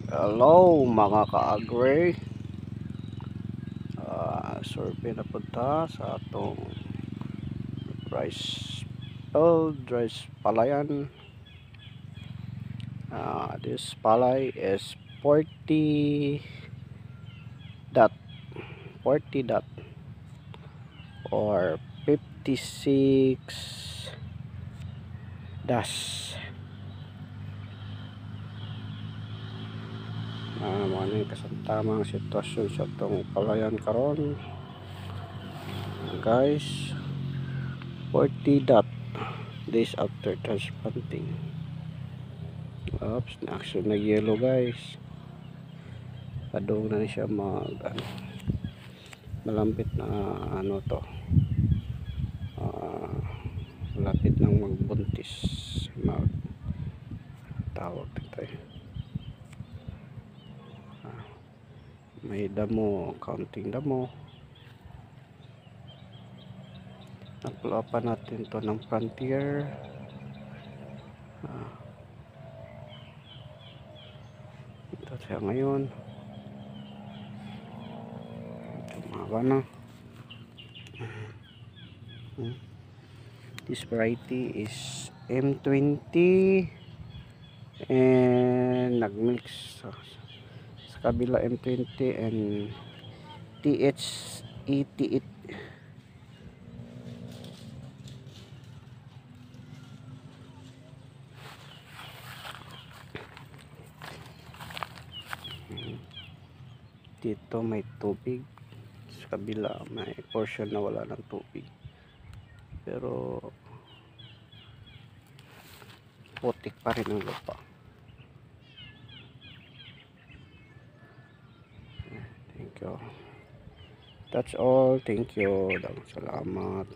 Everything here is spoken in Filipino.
Hello mga ka-agri, survey na punta sa atong rice field, rice palayan. This palay is 40 dot 40 dot or 56 dash. Mga yung kasamtamang sitwasyon sa itong palayan karon, guys. 40 dot days after transplanting. Oops, na-action na yellow, guys. Padung na siya malapit na to, malapit nang magbuntis, tawag tayo. May damo, counting damo. Napulapan natin to ng frontier. Ito siya ngayon. Tumaba na. This variety is M20 and nagmix sa kabila M20 and THE88. Dito may tubig, sa kabila may portion na wala ng tubig, pero putik pa rin ang lupa. Thank you. That's all. Thank you. Salamat.